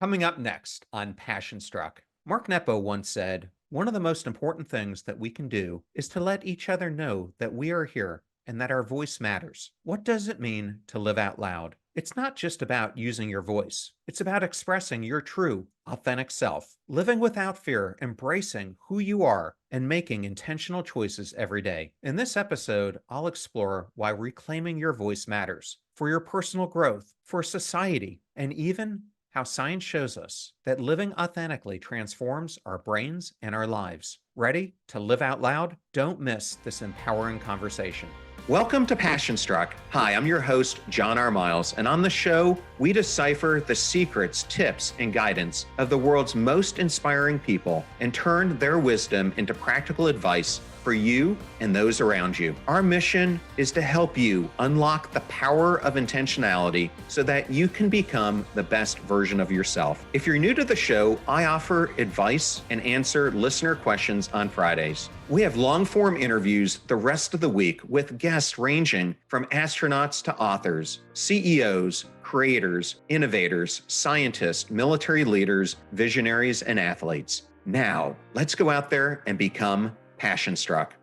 Coming up next on Passion Struck, Mark Nepo once said, "One of the most important things that we can do is to let each other know that we are here and that our voice matters." What does it mean to live out loud? It's not just about using your voice, it's about expressing your true, authentic self, living without fear, embracing who you are, and making intentional choices every day. In this episode, I'll explore why reclaiming your voice matters for your personal growth, for society, and even how science shows us that living authentically transforms our brains and our lives. Ready to live out loud? Don't miss this empowering conversation. Welcome to Passion Struck. Hi, I'm your host, John R. Miles, and on the show, we decipher the secrets, tips, and guidance of the world's most inspiring people and turn their wisdom into practical advice for you and those around you. Our mission is to help you unlock the power of intentionality so that you can become the best version of yourself. If you're new to the show, I offer advice and answer listener questions on Fridays. We have long-form interviews the rest of the week with guests ranging from astronauts to authors, CEOs, creators, innovators, scientists, military leaders, visionaries, and athletes. Now, let's go out there and become Passion Struck.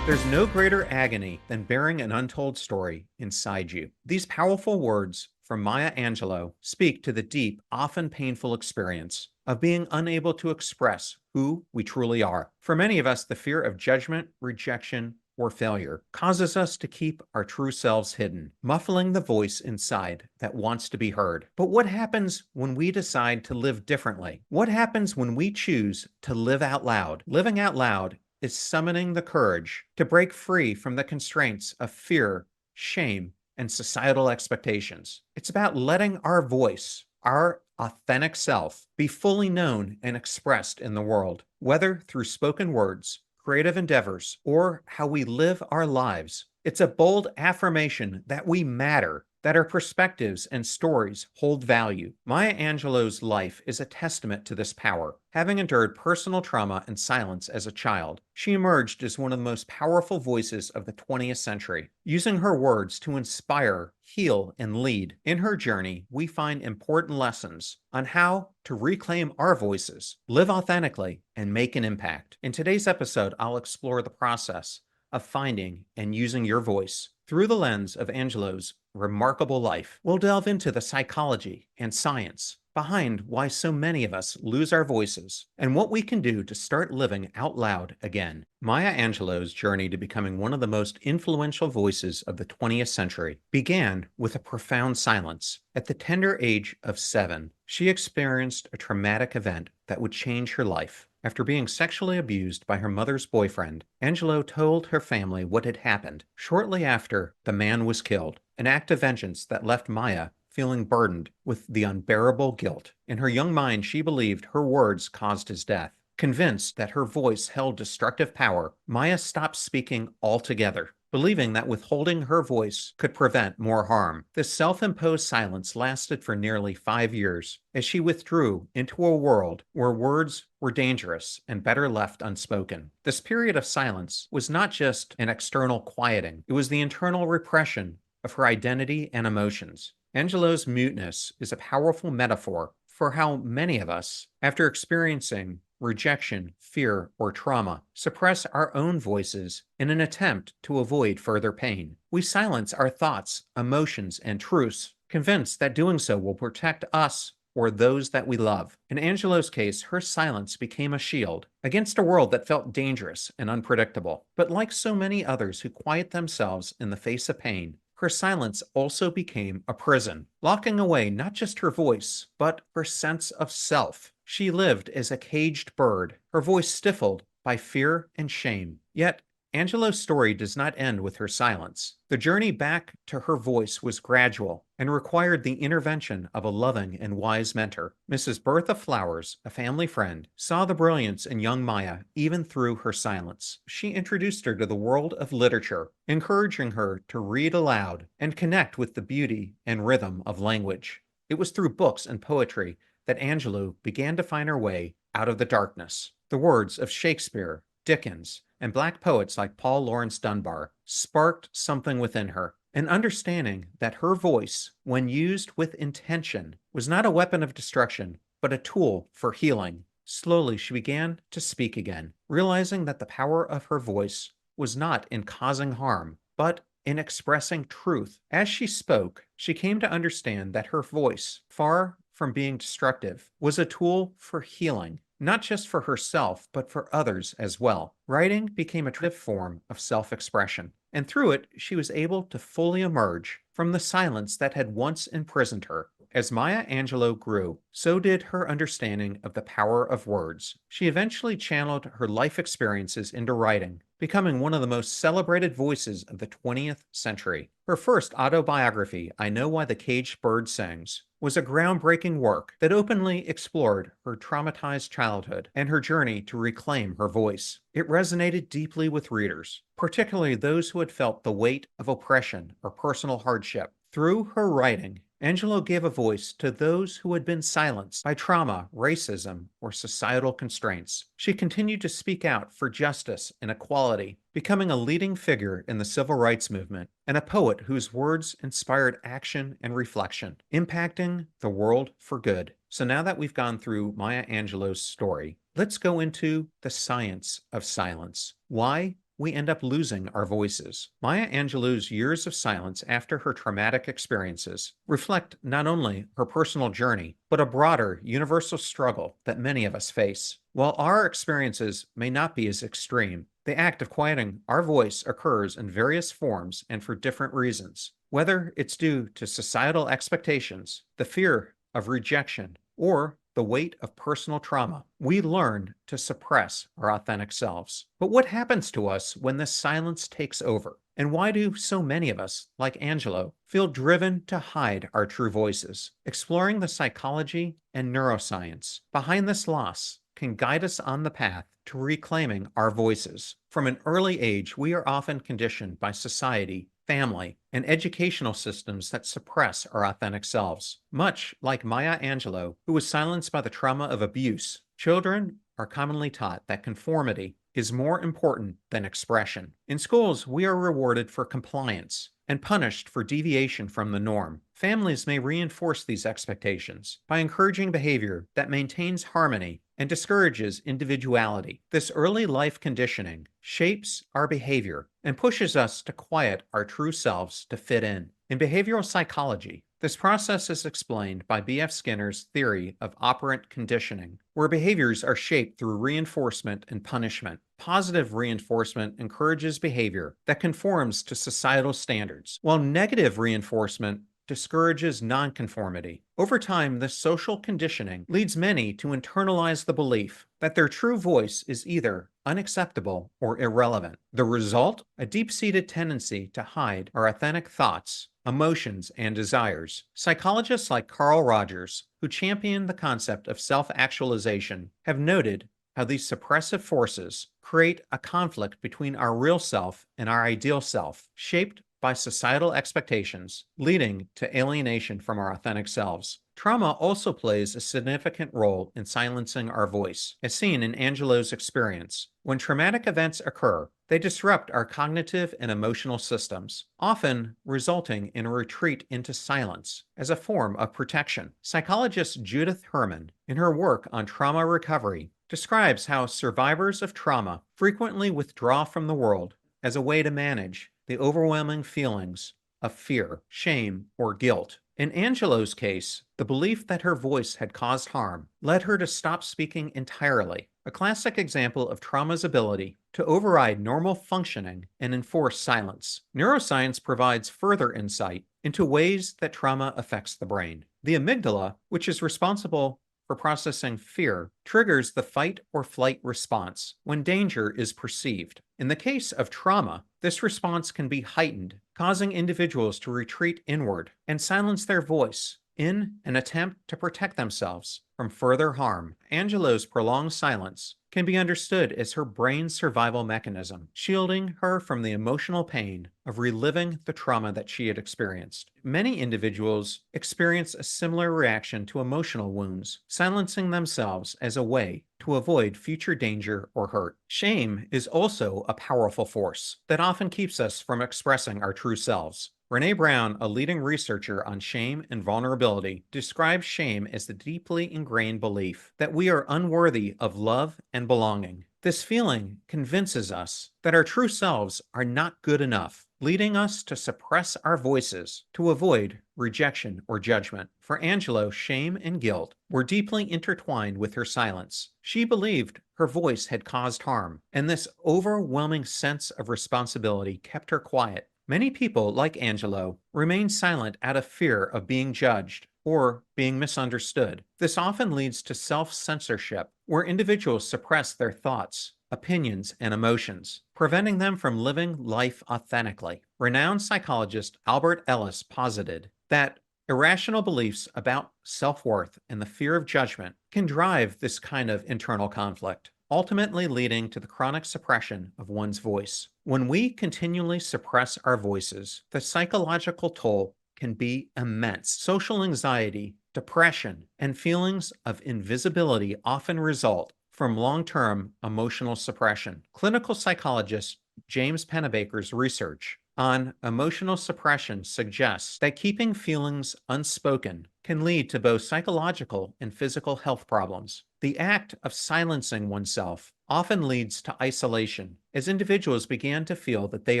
There's no greater agony than bearing an untold story inside you. These powerful words from Maya Angelou speak to the deep, often painful experience of being unable to express who we truly are. For many of us, the fear of judgment, rejection, or failure causes us to keep our true selves hidden, muffling the voice inside that wants to be heard. But what happens when we decide to live differently? What happens when we choose to live out loud? Living out loud is summoning the courage to break free from the constraints of fear, shame, and societal expectations. It's about letting our voice, our authentic self, be fully known and expressed in the world, whether through spoken words, creative endeavors, or how we live our lives. It's a bold affirmation that we matter, that our perspectives and stories hold value. Maya Angelou's life is a testament to this power. Having endured personal trauma and silence as a child, she emerged as one of the most powerful voices of the 20th century, using her words to inspire, heal, and lead. In her journey, we find important lessons on how to reclaim our voices, live authentically, and make an impact. In today's episode, I'll explore the process of finding and using your voice through the lens of Angelou's remarkable life. We'll delve into the psychology and science behind why so many of us lose our voices and what we can do to start living out loud again. Maya Angelou's journey to becoming one of the most influential voices of the 20th century began with a profound silence. At the tender age of 7, she experienced a traumatic event that would change her life. After being sexually abused by her mother's boyfriend, Angelou told her family what had happened. Shortly after, the man was killed, an act of vengeance that left Maya feeling burdened with the unbearable guilt. In her young mind, she believed her words caused his death. Convinced that her voice held destructive power, Maya stopped speaking altogether, believing that withholding her voice could prevent more harm. This self-imposed silence lasted for nearly 5 years, as she withdrew into a world where words were dangerous and better left unspoken. This period of silence was not just an external quieting, it was the internal repression of her identity and emotions. Angelou's muteness is a powerful metaphor for how many of us, after experiencing rejection, fear, or trauma, suppress our own voices in an attempt to avoid further pain. We silence our thoughts, emotions, and truths, convinced that doing so will protect us or those that we love. In Angelou's case, her silence became a shield against a world that felt dangerous and unpredictable. But like so many others who quiet themselves in the face of pain, her silence also became a prison, locking away not just her voice, but her sense of self. She lived as a caged bird, her voice stifled by fear and shame. Yet, Angelou's story does not end with her silence. The journey back to her voice was gradual and required the intervention of a loving and wise mentor. Mrs. Bertha Flowers, a family friend, saw the brilliance in young Maya even through her silence. She introduced her to the world of literature, encouraging her to read aloud and connect with the beauty and rhythm of language. It was through books and poetry that Angelou began to find her way out of the darkness. The words of Shakespeare, Dickens, and Black poets like Paul Laurence Dunbar sparked something within her, and understanding that her voice, when used with intention, was not a weapon of destruction, but a tool for healing. Slowly, she began to speak again, realizing that the power of her voice was not in causing harm, but in expressing truth. As she spoke, she came to understand that her voice, far from being destructive, was a tool for healing, not just for herself, but for others as well. Writing became a creative form of self expression, and through it, she was able to fully emerge from the silence that had once imprisoned her. As Maya Angelou grew, so did her understanding of the power of words. She eventually channeled her life experiences into writing, becoming one of the most celebrated voices of the 20th century. Her first autobiography, I Know Why the Caged Bird Sings, was a groundbreaking work that openly explored her traumatized childhood and her journey to reclaim her voice. It resonated deeply with readers, particularly those who had felt the weight of oppression or personal hardship. Through her writing, Angelou gave a voice to those who had been silenced by trauma, racism, or societal constraints. She continued to speak out for justice and equality, becoming a leading figure in the civil rights movement and a poet whose words inspired action and reflection, impacting the world for good. So now that we've gone through Maya Angelou's story, let's go into the science of silence. Why we end up losing our voices. Maya Angelou's years of silence after her traumatic experiences reflect not only her personal journey, but a broader universal struggle that many of us face. While our experiences may not be as extreme, the act of quieting our voice occurs in various forms and for different reasons. Whether it's due to societal expectations, the fear of rejection, or the weight of personal trauma, we learn to suppress our authentic selves. But what happens to us when this silence takes over? And why do so many of us, like Angelou, feel driven to hide our true voices? Exploring the psychology and neuroscience behind this loss can guide us on the path to reclaiming our voices. From an early age, we are often conditioned by society, family, and educational systems that suppress our authentic selves. Much like Maya Angelou, who was silenced by the trauma of abuse, children are commonly taught that conformity is more important than expression. In schools, we are rewarded for compliance and punished for deviation from the norm. Families may reinforce these expectations by encouraging behavior that maintains harmony and discourages individuality. This early life conditioning shapes our behavior and pushes us to quiet our true selves to fit in. In behavioral psychology, this process is explained by B.F. Skinner's theory of operant conditioning, where behaviors are shaped through reinforcement and punishment. Positive reinforcement encourages behavior that conforms to societal standards, while negative reinforcement discourages nonconformity. Over time, this social conditioning leads many to internalize the belief that their true voice is either unacceptable or irrelevant. The result? A deep-seated tendency to hide our authentic thoughts, emotions, and desires. Psychologists like Carl Rogers, who champion the concept of self-actualization, have noted how these suppressive forces create a conflict between our real self and our ideal self, shaped by societal expectations, leading to alienation from our authentic selves. Trauma also plays a significant role in silencing our voice, as seen in Angelou's experience. When traumatic events occur, they disrupt our cognitive and emotional systems, often resulting in a retreat into silence as a form of protection. Psychologist Judith Herman, in her work on trauma recovery, describes how survivors of trauma frequently withdraw from the world as a way to manage the overwhelming feelings of fear, shame, or guilt. In Angelou's case, the belief that her voice had caused harm led her to stop speaking entirely, a classic example of trauma's ability to override normal functioning and enforce silence. Neuroscience provides further insight into ways that trauma affects the brain. The amygdala, which is responsible for processing fear, triggers the fight or flight response when danger is perceived. In the case of trauma, this response can be heightened, causing individuals to retreat inward and silence their voice in an attempt to protect themselves from further harm. Angelou's prolonged silence can be understood as her brain's survival mechanism, shielding her from the emotional pain of reliving the trauma that she had experienced. Many individuals experience a similar reaction to emotional wounds, silencing themselves as a way to avoid future danger or hurt. Shame is also a powerful force that often keeps us from expressing our true selves. Brené Brown, a leading researcher on shame and vulnerability, describes shame as the deeply ingrained belief that we are unworthy of love and belonging. This feeling convinces us that our true selves are not good enough, leading us to suppress our voices to avoid rejection or judgment. For Angelo, shame and guilt were deeply intertwined with her silence. She believed her voice had caused harm, and this overwhelming sense of responsibility kept her quiet. Many people, like Angelo, remain silent out of fear of being judged or being misunderstood. This often leads to self-censorship, where individuals suppress their thoughts, opinions, and emotions, preventing them from living life authentically. Renowned psychologist Albert Ellis posited that irrational beliefs about self-worth and the fear of judgment can drive this kind of internal conflict, ultimately leading to the chronic suppression of one's voice. When we continually suppress our voices, the psychological toll can be immense. Social anxiety, depression, and feelings of invisibility often result from long-term emotional suppression. Clinical psychologist James Pennebaker's research on emotional suppression suggests that keeping feelings unspoken can lead to both psychological and physical health problems. The act of silencing oneself often leads to isolation, as individuals began to feel that they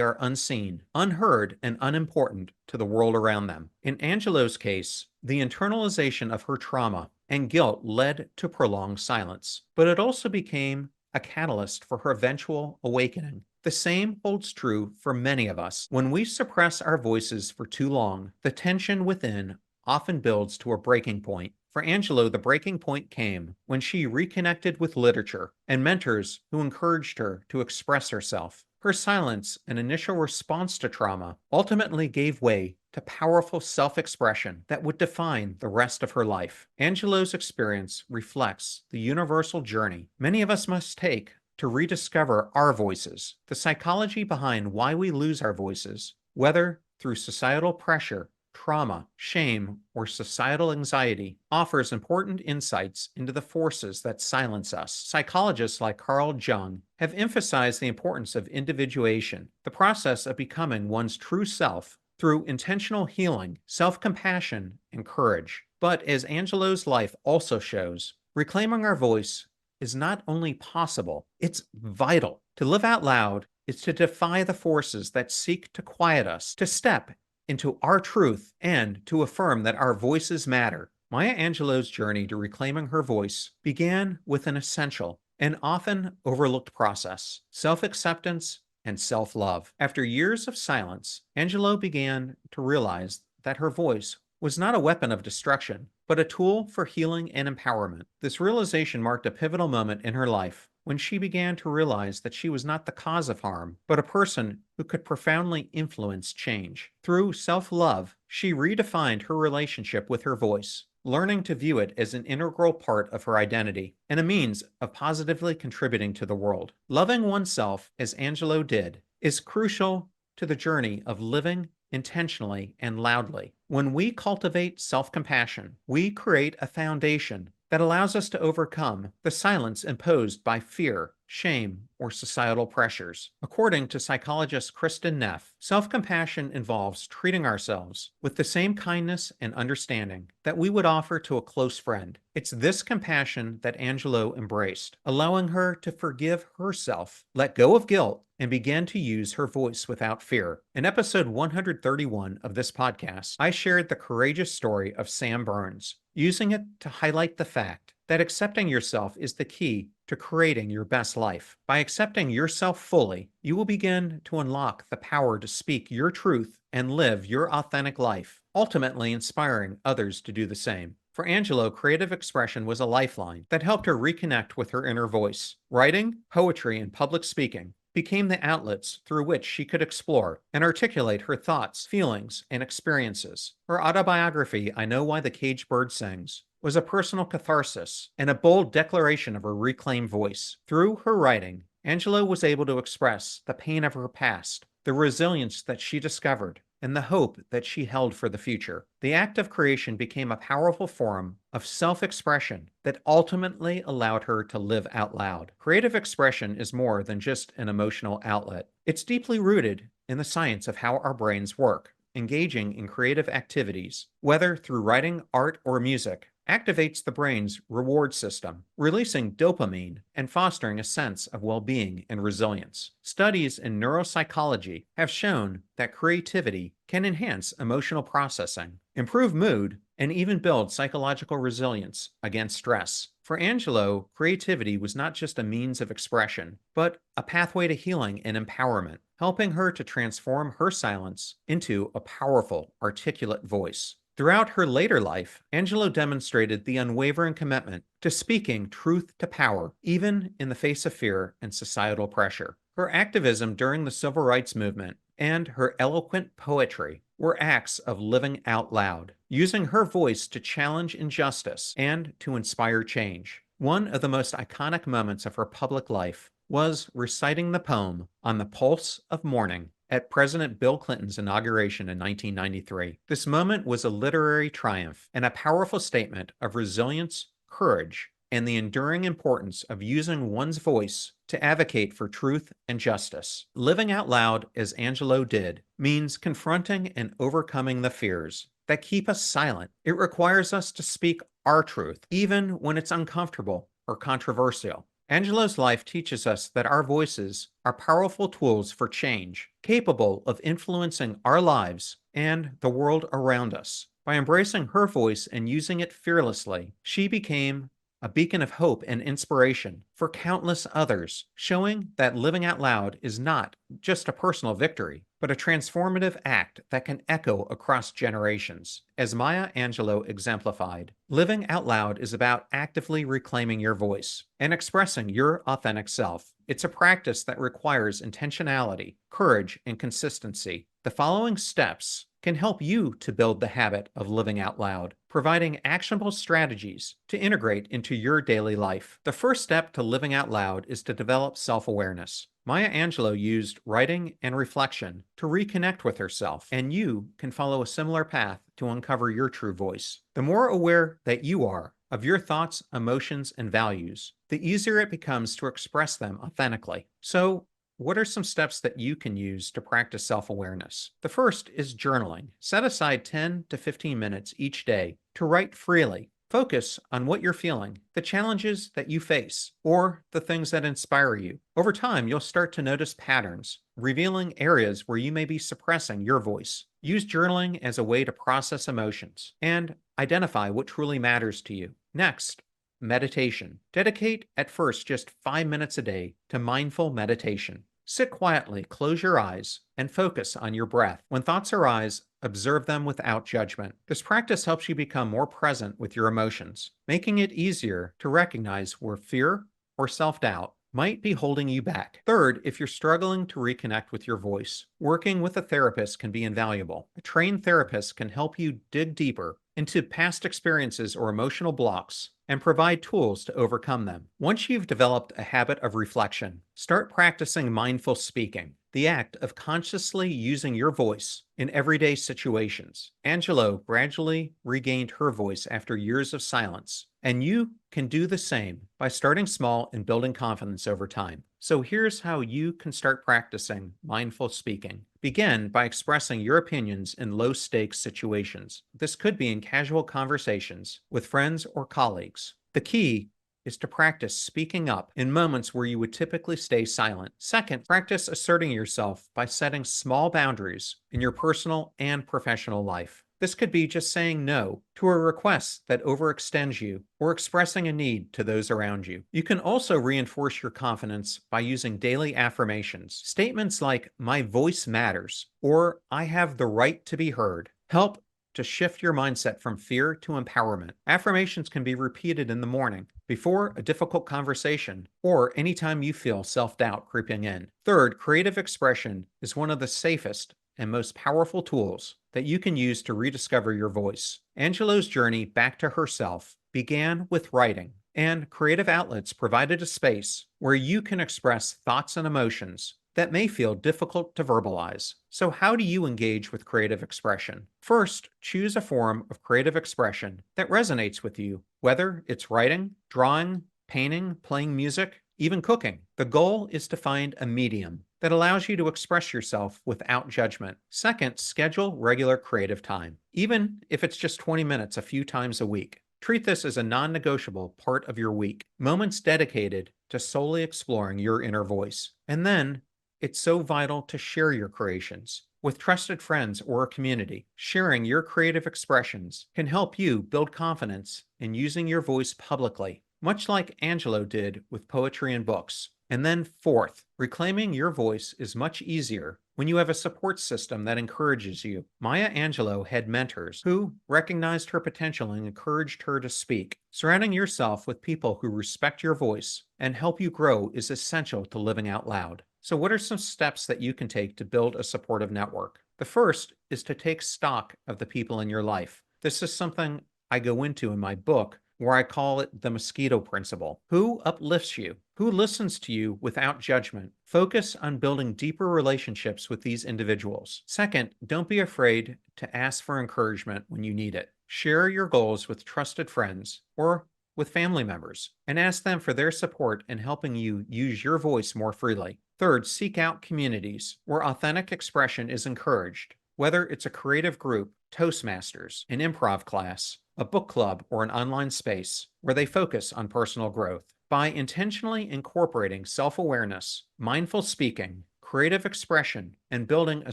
are unseen, unheard, and unimportant to the world around them. In Angelo's case, the internalization of her trauma and guilt led to prolonged silence, but it also became a catalyst for her eventual awakening. The same holds true for many of us. When we suppress our voices for too long, the tension within often builds to a breaking point. For Angelo, the breaking point came when she reconnected with literature and mentors who encouraged her to express herself. Her silence, an initial response to trauma, ultimately gave way to powerful self-expression that would define the rest of her life. Angelo's experience reflects the universal journey many of us must take to rediscover our voices. The psychology behind why we lose our voices, whether through societal pressure, trauma, shame, or societal anxiety, offers important insights into the forces that silence us. Psychologists like Carl Jung have emphasized the importance of individuation, the process of becoming one's true self through intentional healing, self-compassion, and courage. But as Angelo's life also shows, reclaiming our voice is not only possible, it's vital. To live out loud is to defy the forces that seek to quiet us, to step into our truth, and to affirm that our voices matter. Maya Angelou's journey to reclaiming her voice began with an essential and often overlooked process: self-acceptance and self-love. After years of silence, Angelou began to realize that her voice was not a weapon of destruction, but a tool for healing and empowerment. This realization marked a pivotal moment in her life when she began to realize that she was not the cause of harm, but a person who could profoundly influence change. Through self-love, she redefined her relationship with her voice, learning to view it as an integral part of her identity and a means of positively contributing to the world. Loving oneself, as Angelou did, is crucial to the journey of living intentionally and loudly. When we cultivate self-compassion, we create a foundation that allows us to overcome the silence imposed by fear, shame, or societal pressures. According to psychologist Kristen Neff, self-compassion involves treating ourselves with the same kindness and understanding that we would offer to a close friend. It's this compassion that Angelou embraced, allowing her to forgive herself, let go of guilt, and begin to use her voice without fear. In episode 131 of this podcast, I shared the courageous story of Sam Burns, using it to highlight the fact that accepting yourself is the key to creating your best life. By accepting yourself fully, you will begin to unlock the power to speak your truth and live your authentic life, ultimately inspiring others to do the same. For Angelou, creative expression was a lifeline that helped her reconnect with her inner voice. Writing, poetry, and public speaking became the outlets through which she could explore and articulate her thoughts, feelings, and experiences. Her autobiography, I Know Why the Caged Bird Sings, was a personal catharsis and a bold declaration of her reclaimed voice. Through her writing, Angelou was able to express the pain of her past, the resilience that she discovered, and the hope that she held for the future. The act of creation became a powerful form of self-expression that ultimately allowed her to live out loud. Creative expression is more than just an emotional outlet. It's deeply rooted in the science of how our brains work. engaging in creative activities, whether through writing, art, or music, activates the brain's reward system, releasing dopamine and fostering a sense of well-being and resilience. Studies in neuropsychology have shown that creativity can enhance emotional processing, improve mood, and even build psychological resilience against stress. For Angelo, creativity was not just a means of expression, but a pathway to healing and empowerment, helping her to transform her silence into a powerful, articulate voice. Throughout her later life, Angelo demonstrated the unwavering commitment to speaking truth to power, even in the face of fear and societal pressure. Her activism during the civil rights movement and her eloquent poetry were acts of living out loud, using her voice to challenge injustice and to inspire change. One of the most iconic moments of her public life was reciting the poem On the Pulse of Morning at President Bill Clinton's inauguration in 1993. This moment was a literary triumph and a powerful statement of resilience, courage, and the enduring importance of using one's voice to advocate for truth and justice. Living out loud, as Angelo did, means confronting and overcoming the fears that keep us silent. It requires us to speak our truth, even when it's uncomfortable or controversial. Angelo's life teaches us that our voices are powerful tools for change, capable of influencing our lives and the world around us. By embracing her voice and using it fearlessly, she became a beacon of hope and inspiration for countless others, showing that living out loud is not just a personal victory, but a transformative act that can echo across generations. As Maya Angelou exemplified, living out loud is about actively reclaiming your voice and expressing your authentic self. It's a practice that requires intentionality, courage, and consistency. The following steps can help you to build the habit of living out loud, providing actionable strategies to integrate into your daily life. The first step to living out loud is to develop self-awareness. Maya Angelou used writing and reflection to reconnect with herself, and you can follow a similar path to uncover your true voice. The more aware that you are of your thoughts, emotions, and values, the easier it becomes to express them authentically. So, what are some steps that you can use to practice self-awareness? The first is journaling. Set aside 10 to 15 minutes each day to write freely. Focus on what you're feeling, the challenges that you face, or the things that inspire you. Over time, you'll start to notice patterns, revealing areas where you may be suppressing your voice. Use journaling as a way to process emotions and identify what truly matters to you. Next, meditation. Dedicate at first just 5 minutes a day to mindful meditation. Sit quietly, close your eyes, and focus on your breath. When thoughts arise, observe them without judgment. This practice helps you become more present with your emotions, making it easier to recognize where fear or self-doubt might be holding you back. Third, if you're struggling to reconnect with your voice, working with a therapist can be invaluable. A trained therapist can help you dig deeper into past experiences or emotional blocks and provide tools to overcome them. Once you've developed a habit of reflection, start practicing mindful speaking, the act of consciously using your voice in everyday situations. Angelou gradually regained her voice after years of silence, and you can do the same by starting small and building confidence over time. So here's how you can start practicing mindful speaking. Begin by expressing your opinions in low-stakes situations. This could be in casual conversations with friends or colleagues. The key is to practice speaking up in moments where you would typically stay silent. Second, practice asserting yourself by setting small boundaries in your personal and professional life. This could be just saying no to a request that overextends you or expressing a need to those around you. You can also reinforce your confidence by using daily affirmations. Statements like, "My voice matters," or "I have the right to be heard," help to shift your mindset from fear to empowerment. Affirmations can be repeated in the morning, before a difficult conversation, or anytime you feel self-doubt creeping in. Third, creative expression is one of the safest and most powerful tools that you can use to rediscover your voice. Angelou's journey back to herself began with writing, and creative outlets provided a space where you can express thoughts and emotions that may feel difficult to verbalize. So how do you engage with creative expression? First, choose a form of creative expression that resonates with you, whether it's writing, drawing, painting, playing music, even cooking. The goal is to find a medium that allows you to express yourself without judgment. Second, schedule regular creative time, even if it's just 20 minutes a few times a week. Treat this as a non negotiable part of your week, moments dedicated to solely exploring your inner voice. And then, it's so vital to share your creations with trusted friends or a community. Sharing your creative expressions can help you build confidence in using your voice publicly, much like Angelo did with poetry and books. And then, fourth, reclaiming your voice is much easier when you have a support system that encourages you. Maya Angelou had mentors who recognized her potential and encouraged her to speak. Surrounding yourself with people who respect your voice and help you grow is essential to living out loud. So, what are some steps that you can take to build a supportive network? The first is to take stock of the people in your life. This is something I go into in my book, where I call it the mosquito principle. Who uplifts you? Who listens to you without judgment? Focus on building deeper relationships with these individuals. Second, don't be afraid to ask for encouragement when you need it. Share your goals with trusted friends or with family members and ask them for their support in helping you use your voice more freely. Third, seek out communities where authentic expression is encouraged, whether it's a creative group, Toastmasters, an improv class, a book club, or an online space where they focus on personal growth. By intentionally incorporating self-awareness, mindful speaking, creative expression, and building a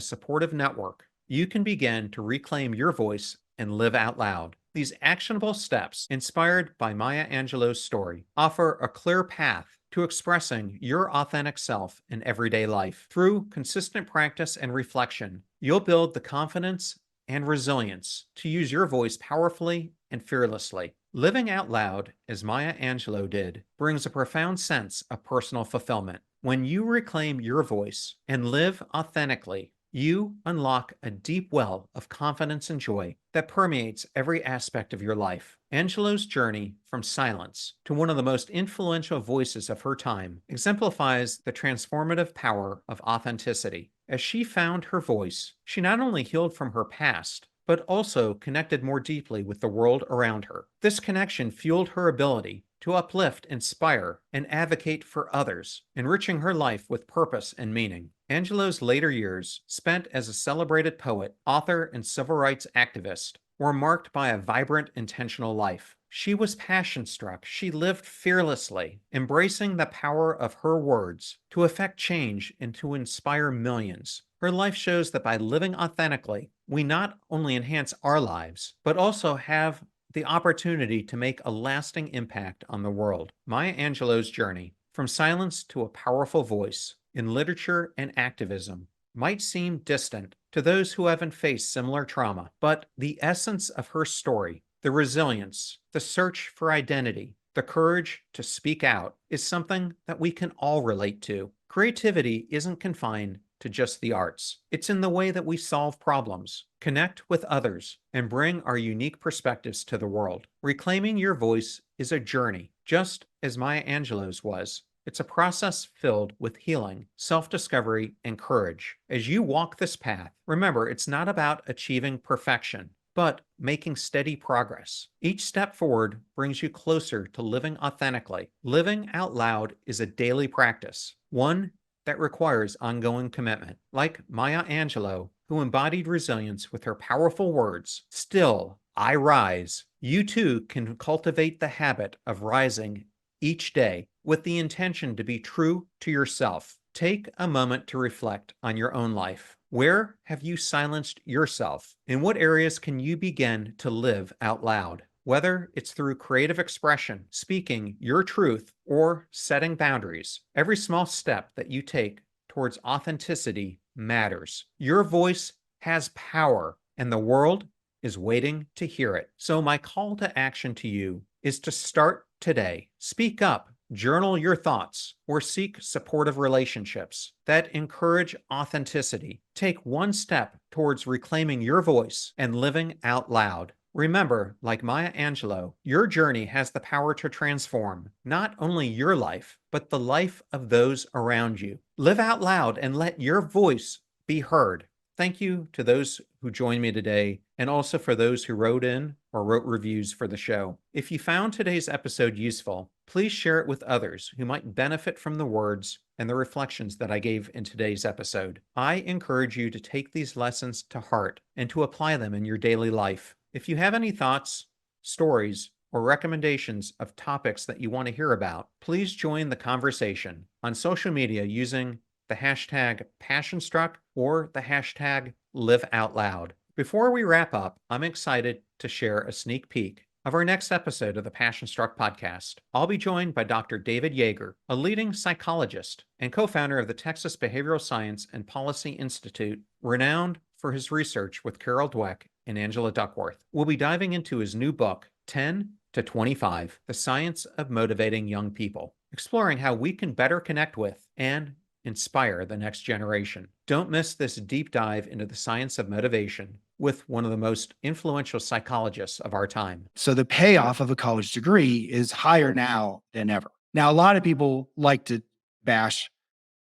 supportive network, you can begin to reclaim your voice and live out loud. These actionable steps, inspired by Maya Angelou's story, offer a clear path to expressing your authentic self in everyday life. Through consistent practice and reflection, you'll build the confidence and resilience to use your voice powerfully and fearlessly. Living out loud, as Maya Angelou did, brings a profound sense of personal fulfillment. When you reclaim your voice and live authentically, you unlock a deep well of confidence and joy that permeates every aspect of your life. Angelou's journey from silence to one of the most influential voices of her time exemplifies the transformative power of authenticity. As she found her voice, she not only healed from her past, but also connected more deeply with the world around her. This connection fueled her ability to uplift, inspire, and advocate for others, enriching her life with purpose and meaning. Angelou's later years, spent as a celebrated poet, author, and civil rights activist, were marked by a vibrant, intentional life. She was passion-struck. She lived fearlessly, embracing the power of her words to effect change and to inspire millions. Her life shows that by living authentically, we not only enhance our lives, but also have the opportunity to make a lasting impact on the world. Maya Angelou's journey from silence to a powerful voice in literature and activism might seem distant to those who haven't faced similar trauma, but the essence of her story, the resilience, the search for identity, the courage to speak out, is something that we can all relate to. Creativity isn't confined to just the arts. It's in the way that we solve problems, connect with others, and bring our unique perspectives to the world. Reclaiming your voice is a journey, just as Maya Angelou's was. It's a process filled with healing, self-discovery, and courage. As you walk this path, remember, it's not about achieving perfection, but making steady progress. Each step forward brings you closer to living authentically. Living out loud is a daily practice, one that requires ongoing commitment. Like Maya Angelou, who embodied resilience with her powerful words, "Still, I rise." You too can cultivate the habit of rising each day with the intention to be true to yourself. Take a moment to reflect on your own life. Where have you silenced yourself? In what areas can you begin to live out loud? Whether it's through creative expression, speaking your truth, or setting boundaries, every small step that you take towards authenticity matters. Your voice has power, and the world is waiting to hear it. So my call to action to you is to start today. Speak up, journal your thoughts, or seek supportive relationships that encourage authenticity. Take one step towards reclaiming your voice and living out loud. Remember, like Maya Angelou, your journey has the power to transform not only your life, but the life of those around you. Live out loud and let your voice be heard. Thank you to those who joined me today, and also for those who wrote in or wrote reviews for the show. If you found today's episode useful, please share it with others who might benefit from the words and the reflections that I gave in today's episode. I encourage you to take these lessons to heart and to apply them in your daily life. If you have any thoughts, stories, or recommendations of topics that you want to hear about, please join the conversation on social media using the hashtag PassionStruck or the hashtag LiveOutLoud. Before we wrap up, I'm excited to share a sneak peek of our next episode of the PassionStruck podcast. I'll be joined by Dr. David Yeager, a leading psychologist and co-founder of the Texas Behavioral Science and Policy Institute, renowned for his research with Carol Dweck and Angela Duckworth. We'll be diving into his new book, 10 to 25, The Science of Motivating Young People, exploring how we can better connect with and inspire the next generation. Don't miss this deep dive into the science of motivation with one of the most influential psychologists of our time. So the payoff of a college degree is higher now than ever. Now, a lot of people like to bash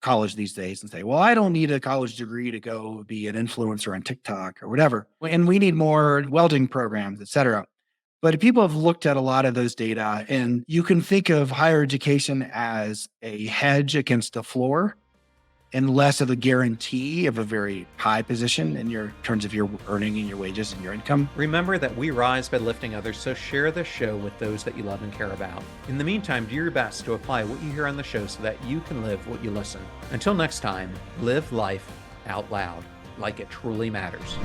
college these days and say, well, I don't need a college degree to go be an influencer on TikTok or whatever. And we need more welding programs, et cetera. But people have looked at a lot of those data, and you can think of higher education as a hedge against the floor and less of a guarantee of a very high position in terms of your earning and your wages and your income. Remember that we rise by lifting others, so share this show with those that you love and care about. In the meantime, do your best to apply what you hear on the show so that you can live what you listen. Until next time, live life out loud, like it truly matters.